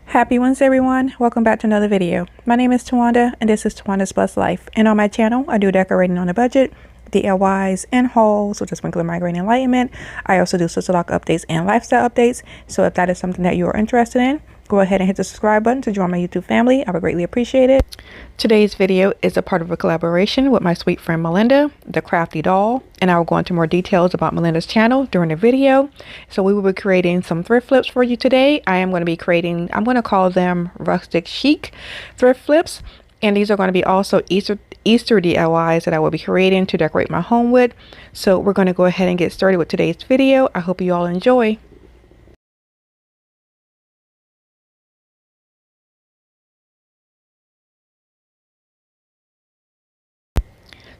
Happy Wednesday, everyone. Welcome back to another video. My name is Tawanda and this is Tawanda's Blessed Life. And on my channel, I do decorating on a budget, DIYs and hauls, which is sprinkle of migraine enlightenment. I also do sister lock updates and lifestyle updates. So if that is something that you are interested in, go ahead and hit the subscribe button to join my YouTube family. I would greatly appreciate it. Today's video is a part of a collaboration with my sweet friend Melinda, the crafty doll, and I will go into more details about Melinda's channel during the video. So we will be creating some thrift flips for you today. I'm going to call them rustic chic thrift flips, and these are going to be also Easter DIYs that I will be creating to decorate my home with. So we're going to go ahead and get started with today's video. I hope you all enjoy.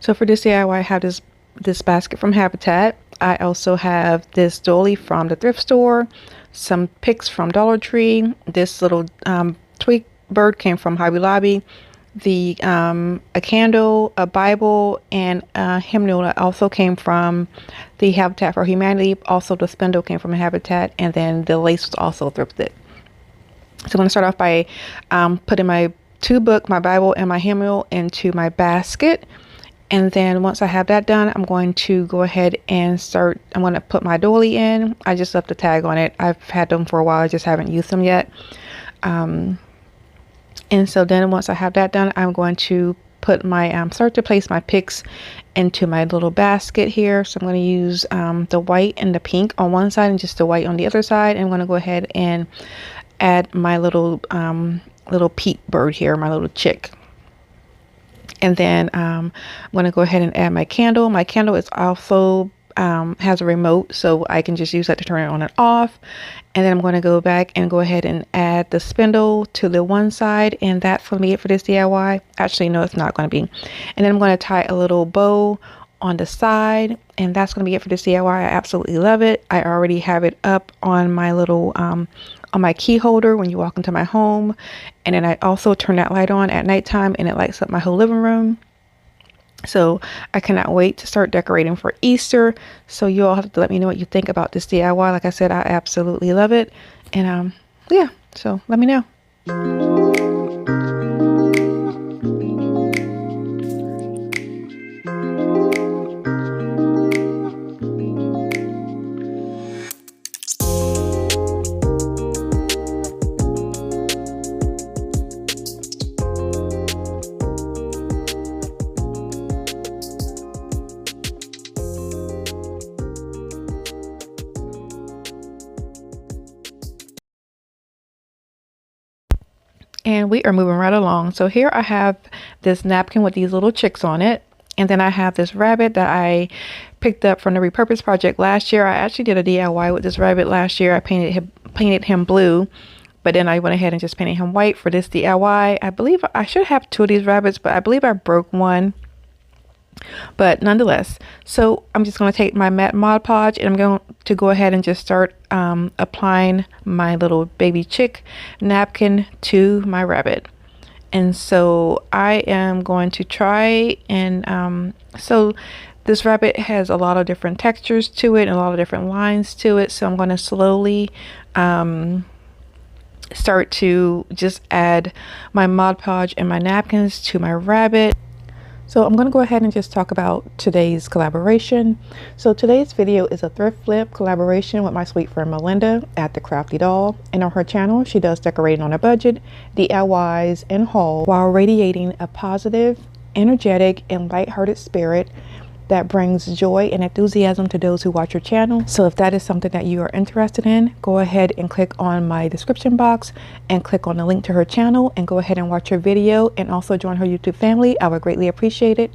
So for this DIY, I have this basket from Habitat. I also have this dolly from the thrift store, some picks from Dollar Tree. This little twig bird came from Hobby Lobby. A candle, a Bible, and a hymnal that also came from the Habitat for Humanity. Also, the spindle came from Habitat, and then the lace was also thrifted. So I'm going to start off by putting my my Bible and my hymnal into my basket. And then once I have that done, I'm going to go ahead and I'm going to put my dolly in. I just left the tag on it. I've had them for a while. I just haven't used them yet. And so then once I have that done, I'm going to put start to place my picks into my little basket here. So I'm going to use the white and the pink on one side and just the white on the other side. And I'm going to go ahead and add my little peep bird here, my little chick. And then I'm going to go ahead and add my candle. My candle is also has a remote, so I can just use that to turn it on and off. And then I'm going to go back and go ahead and add the spindle to the one side, and that's going to be it for this DIY. Actually, no, it's not going to be. And then I'm going to tie a little bow on the side, and that's going to be it for this DIY. I absolutely love it. I already have it up on my little on my key holder when you walk into my home, and then I also turn that light on at nighttime and it lights up my whole living room. So I cannot wait to start decorating for Easter. So you all have to let me know what you think about this DIY. Like I said, I absolutely love it, and yeah, so let me know. And we are moving right along. So here I have this napkin with these little chicks on it. And then I have this rabbit that I picked up from the Repurpose project last year. I actually did a DIY with this rabbit last year. I painted him blue, but then I went ahead and just painted him white for this DIY. I believe I should have two of these rabbits, but I believe I broke one. But nonetheless, so I'm just going to take my matte Mod Podge and I'm going to go ahead and just start applying my little baby chick napkin to my rabbit. And so I am going to try and so this rabbit has a lot of different textures to it and a lot of different lines to it. So I'm going to slowly start to just add my Mod Podge and my napkins to my rabbit. So I'm going to go ahead and just talk about today's collaboration. So today's video is a thrift flip collaboration with my sweet friend Melinda at the Crafty Doll. And on her channel, she does decorating on a budget, DIYs, and hauls while radiating a positive, energetic, and lighthearted spirit that brings joy and enthusiasm to those who watch your channel. So if that is something that you are interested in, go ahead and click on my description box and click on the link to her channel and go ahead and watch her video and also join her YouTube family. I would greatly appreciate it.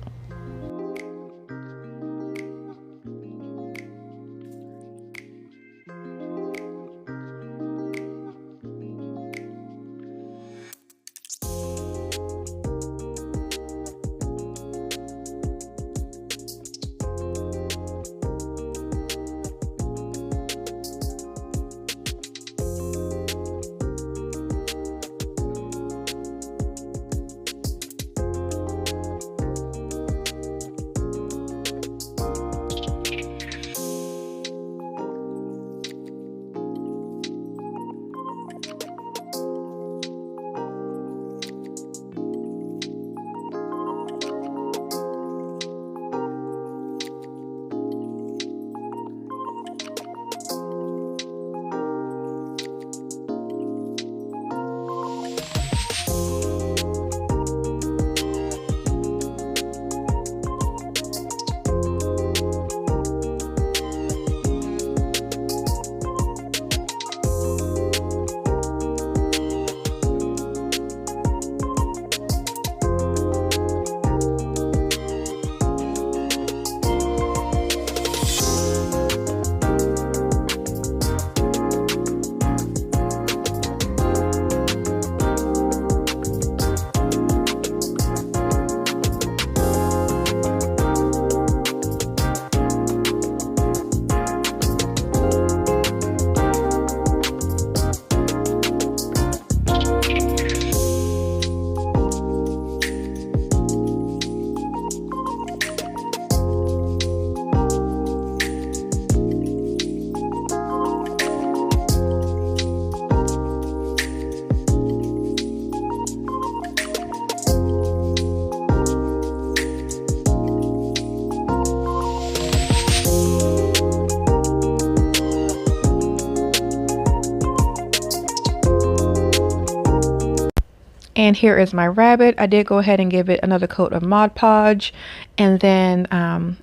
And here is my rabbit. I did go ahead and give it another coat of Mod Podge. And then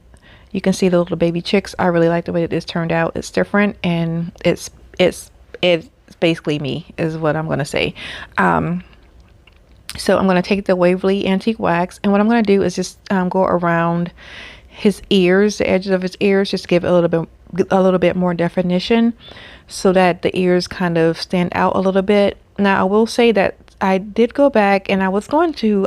you can see the little baby chicks. I really like the way that this turned out. It's different, and it's basically me is what I'm going to say. So I'm going to take the Waverly Antique Wax, and what I'm going to do is just go around his ears, the edges of his ears, just give it a little bit more definition so that the ears kind of stand out a little bit. Now I will say that I did go back and I was going to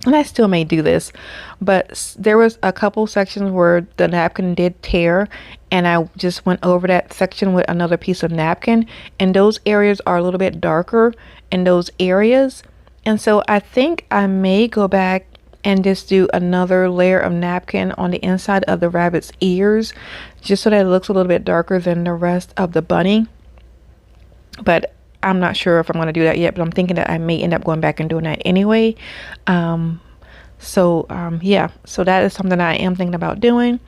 and I still may do this, but there was a couple sections where the napkin did tear, and I just went over that section with another piece of napkin, and those areas are a little bit darker in those areas. And so I think I may go back and just do another layer of napkin on the inside of the rabbit's ears, just so that it looks a little bit darker than the rest of the bunny. But I'm not sure if I'm going to do that yet, but I'm thinking that I may end up going back and doing that anyway. Yeah, so that is something I am thinking about doing.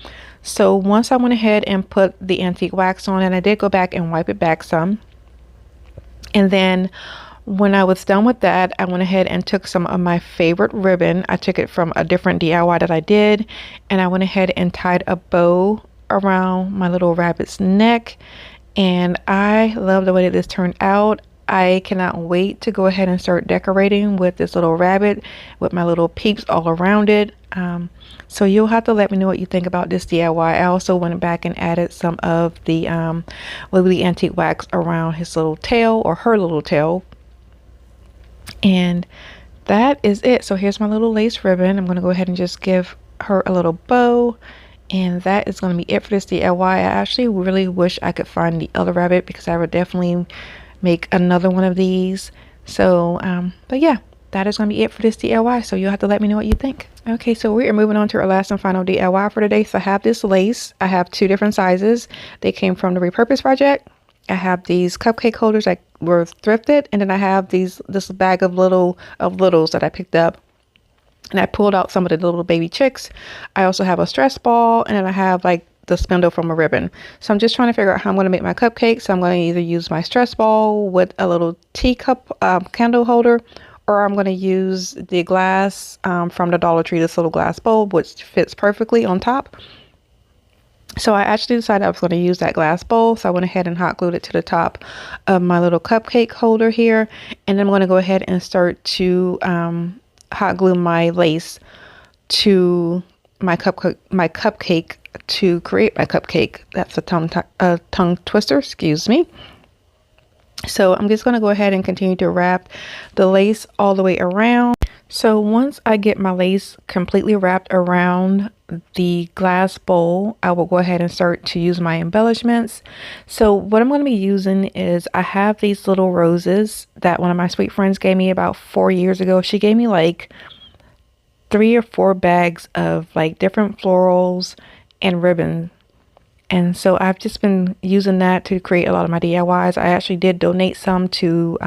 So once I went ahead and put the antique wax on, and I did go back and wipe it back some, and then when I was done with that, I went ahead and took some of my favorite ribbon. I took it from a different DIY that I did, and I went ahead and tied a bow around my little rabbit's neck. And I love the way that this turned out. I cannot wait to go ahead and start decorating with this little rabbit with my little peeps all around it. So you'll have to let me know what you think about this DIY. I also went back and added some of the Waverly Antique Wax around his little tail, or her little tail. And that is it. So here's my little lace ribbon. I'm going to go ahead and just give her a little bow. And that is going to be it for this DIY. I actually really wish I could find the other rabbit, because I would definitely make another one of these. So, but yeah, that is going to be it for this DIY. So you'll have to let me know what you think. Okay, so we are moving on to our last and final DIY for today. So I have this lace. I have two different sizes. They came from the Repurpose Project. I have these cupcake holders that were thrifted, and then I have this bag of littles that I picked up. And I pulled out some of the little baby chicks. I also have a stress ball, and then I have like the spindle from a ribbon. So I'm just trying to figure out how I'm going to make my cupcakes. So I'm going to either use my stress ball with a little teacup candle holder, or I'm going to use the glass from the Dollar Tree, this little glass bowl, which fits perfectly on top. So I actually decided I was going to use that glass bowl. So I went ahead and hot glued it to the top of my little cupcake holder here. And then I'm going to go ahead and start to hot glue my lace to my cupcake to create my cupcake. That's a tongue twister, excuse me. So I'm just going to go ahead and continue to wrap the lace all the way around. So once I get my lace completely wrapped around the glass bowl, I will go ahead and start to use my embellishments. So what I'm going to be using is, I have these little roses that one of my sweet friends gave me about 4 years ago. She gave me like 3 or 4 bags of like different florals and ribbon. And so I've just been using that to create a lot of my DIYs. I actually did donate some to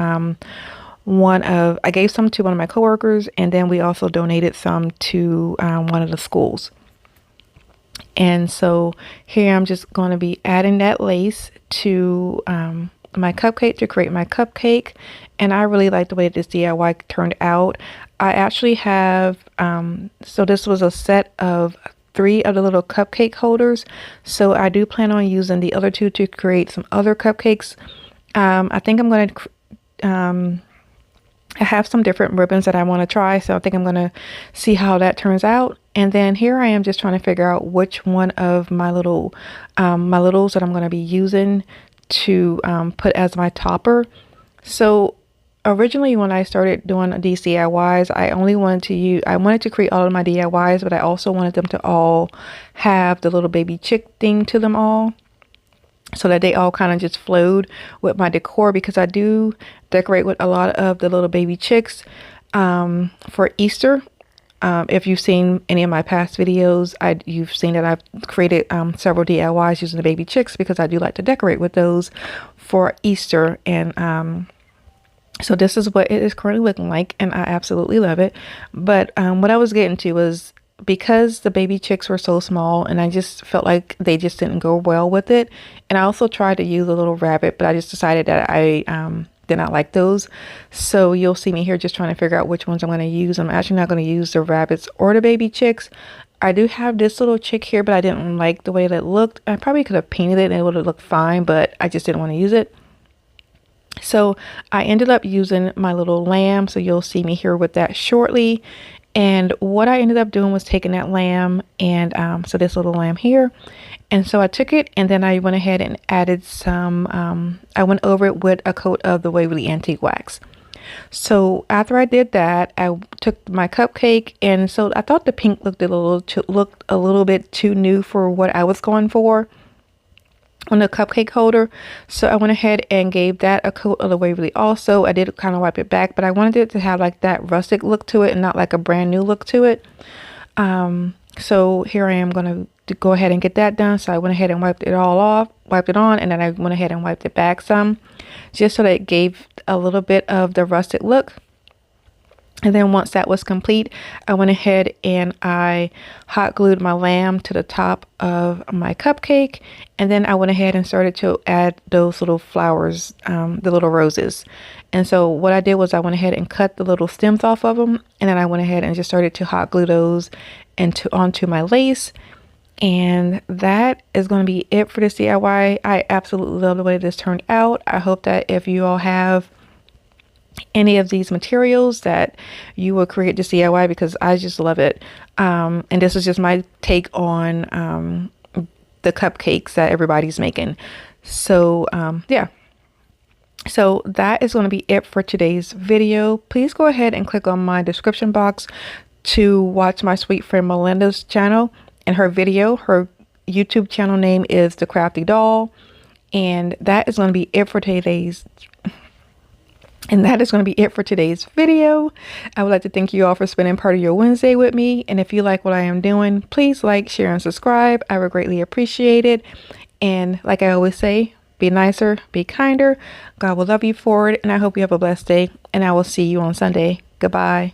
I gave some to one of my coworkers, and then we also donated some to one of the schools. And so here I'm just going to be adding that lace to my cupcake to create my cupcake. And I really like the way this DIY turned out. I actually have, so this was a set of 3 of the little cupcake holders. So I do plan on using the other 2 to create some other cupcakes. I think I'm going to, I have some different ribbons that I want to try. So I think I'm going to see how that turns out. And then here I am just trying to figure out which one of my little, my littles that I'm going to be using to put as my topper. So originally when I started doing these DIYs, I wanted to create all of my DIYs, but I also wanted them to all have the little baby chick thing to them all, so that they all kind of just flowed with my decor, because I do decorate with a lot of the little baby chicks for Easter. If you've seen any of my past videos, you've seen that I've created several DIYs using the baby chicks, because I do like to decorate with those for Easter. And so this is what it is currently looking like, and I absolutely love it. But what I was getting to was, because the baby chicks were so small, and I just felt like they just didn't go well with it. And I also tried to use a little rabbit, but I just decided that I did not like those. So you'll see me here just trying to figure out which ones I'm going to use. I'm actually not going to use the rabbits or the baby chicks. I do have this little chick here, but I didn't like the way that it looked. I probably could have painted it and it would have looked fine, but I just didn't want to use it. So I ended up using my little lamb. So you'll see me here with that shortly. And what I ended up doing was taking that lamb and so this little lamb here. And so I took it and then I went ahead and added some, I went over it with a coat of the Waverly Antique Wax. So after I did that, I took my cupcake, and so I thought the pink looked a little bit too new for what I was going for on the cupcake holder. So I went ahead and gave that a coat of the Waverly also. I did kind of wipe it back, but I wanted it to have like that rustic look to it and not like a brand new look to it. So here I am going to go ahead and get that done. So I went ahead and wiped it all off, wiped it on, and then I went ahead and wiped it back some, just so that it gave a little bit of the rustic look. And then once that was complete, I went ahead and I hot glued my lamb to the top of my cupcake. And then I went ahead and started to add those little flowers, the little roses. And so what I did was I went ahead and cut the little stems off of them. And then I went ahead and just started to hot glue those onto my lace. And that is going to be it for this DIY. I absolutely love the way this turned out. I hope that if you all have any of these materials that you will create this DIY, because I just love it. And this is just my take on the cupcakes that everybody's making. So yeah. So that is going to be it for today's video. Please go ahead and click on my description box to watch my sweet friend Melinda's channel and her video. Her YouTube channel name is The Crafty Doll. And that is going to be it for today's video. I would like to thank you all for spending part of your Wednesday with me. And if you like what I am doing, please like, share, and subscribe. I would greatly appreciate it. And like I always say, be nicer, be kinder. God will love you for it. And I hope you have a blessed day. And I will see you on Sunday. Goodbye.